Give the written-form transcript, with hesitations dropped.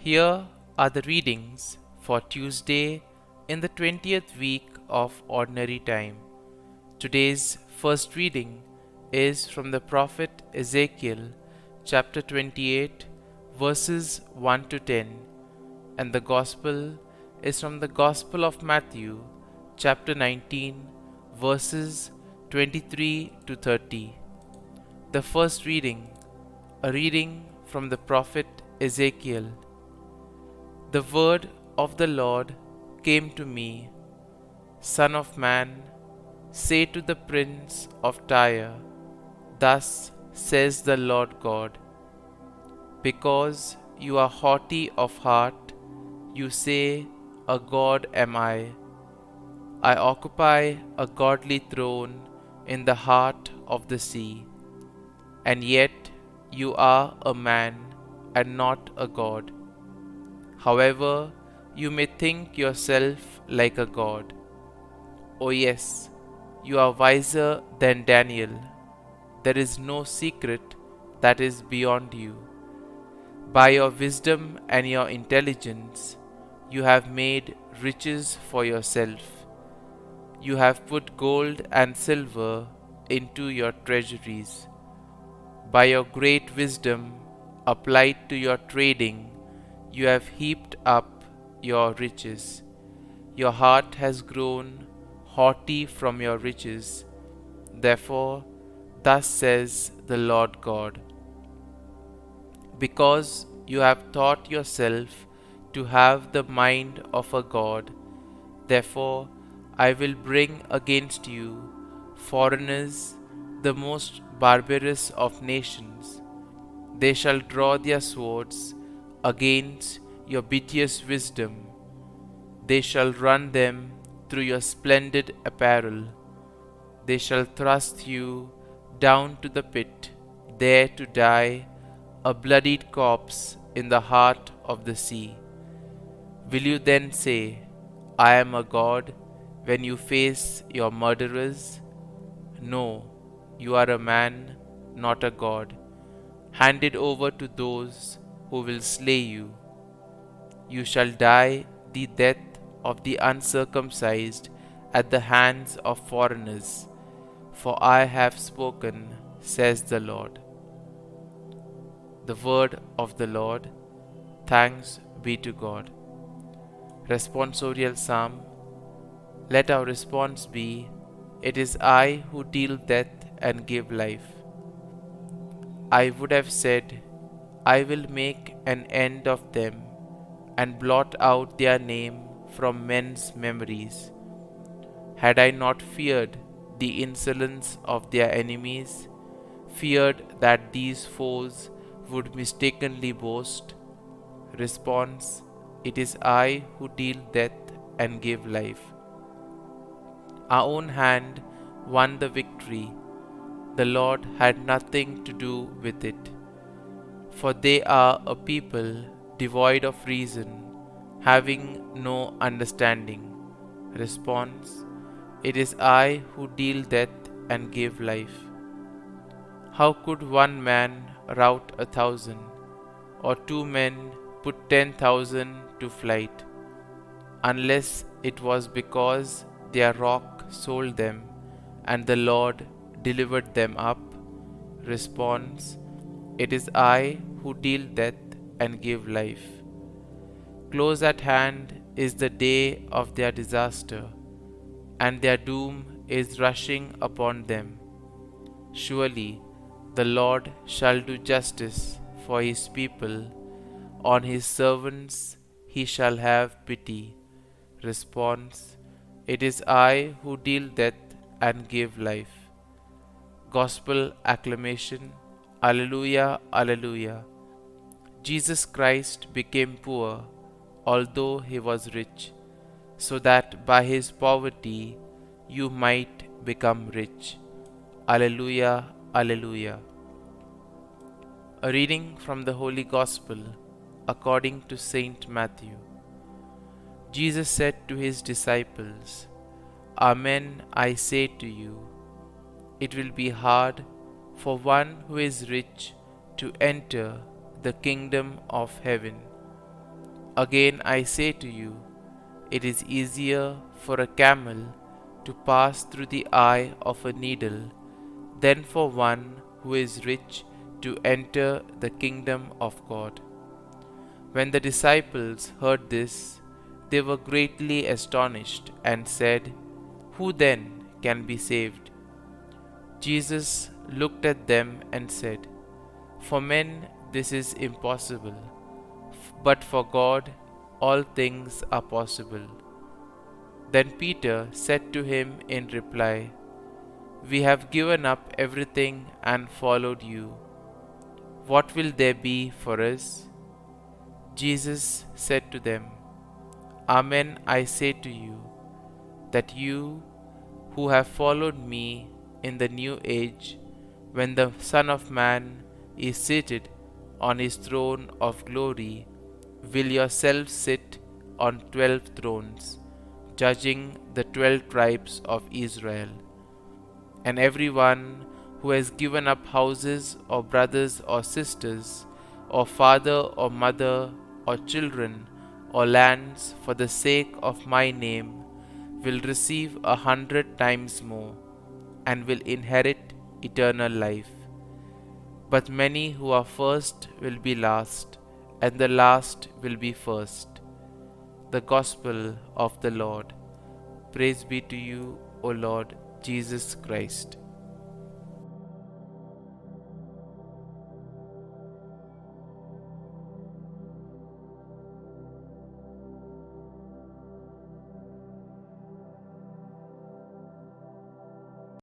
Here are the readings for Tuesday in the 20th week of Ordinary Time. Today's first reading is from the prophet Ezekiel, chapter 28, verses 1 to 10, and the Gospel is from the Gospel of Matthew, chapter 19, verses 23 to 30. The first reading, a reading from the prophet Ezekiel. The word of the Lord came to me, Son of man, say to the prince of Tyre, Thus says the Lord God, because you are haughty of heart, you say, A god am I. I occupy a godly throne in the heart of the sea, and yet you are a man and not a god. However, you may think yourself like a god. Oh yes, you are wiser than Daniel. There is no secret that is beyond you. By your wisdom and your intelligence, you have made riches for yourself. You have put gold and silver into your treasuries. By your great wisdom applied to your trading, you have heaped up your riches. Your heart has grown haughty from your riches. Therefore, thus says the Lord God, because you have thought yourself to have the mind of a god, therefore I will bring against you foreigners, the most barbarous of nations. They shall draw their swords against your beauteous wisdom. They shall run them through your splendid apparel. They shall thrust you down to the pit, there to die, a bloodied corpse in the heart of the sea. Will you then say, I am a god, when you face your murderers? No, you are a man, not a god, handed over to those who will slay you. You shall die the death of the uncircumcised at the hands of foreigners, for I have spoken, says the Lord. The word of the Lord. Thanks be to God. Responsorial Psalm. Let our response be, It is I who deal death and give life. I would have said, I will make an end of them and blot out their name from men's memories. Had I not feared the insolence of their enemies, feared that these foes would mistakenly boast? Response: It is I who deal death and give life. Our own hand won the victory. The Lord had nothing to do with it. For they are a people devoid of reason, having no understanding. Response: It is I who deal death and give life. How could one man rout 1,000, or two men put 10,000 to flight, unless it was because their rock sold them and the Lord delivered them up? Response: It is I who deal death and give life. Close at hand is the day of their disaster, and their doom is rushing upon them. Surely the Lord shall do justice for his people, on his servants he shall have pity. Response: It is I who deal death and give life. Gospel acclamation. Alleluia, Alleluia. Jesus Christ became poor, although he was rich, so that by his poverty you might become rich. Alleluia, Alleluia. A reading from the Holy Gospel according to Saint Matthew. Jesus said to his disciples, Amen, I say to you, it will be hard for one who is rich to enter the kingdom of heaven. Again I say to you, it is easier for a camel to pass through the eye of a needle than for one who is rich to enter the kingdom of God. When the disciples heard this, they were greatly astonished and said, "Who then can be saved?" Jesus looked at them and said, "For men this is impossible, but for God all things are possible." Then Peter said to him in reply, "We have given up everything and followed you. What will there be for us?" Jesus said to them, "Amen, I say to you, that you who have followed me in the new age, when the Son of Man is seated on his throne of glory, will yourselves sit on 12 thrones, judging the 12 tribes of Israel. And everyone who has given up houses or brothers or sisters, or father or mother or children or lands for the sake of my name will receive 100 times more, and will inherit eternal life. But many who are first will be last, and the last will be first." The Gospel of the Lord. Praise be to you, O Lord Jesus Christ.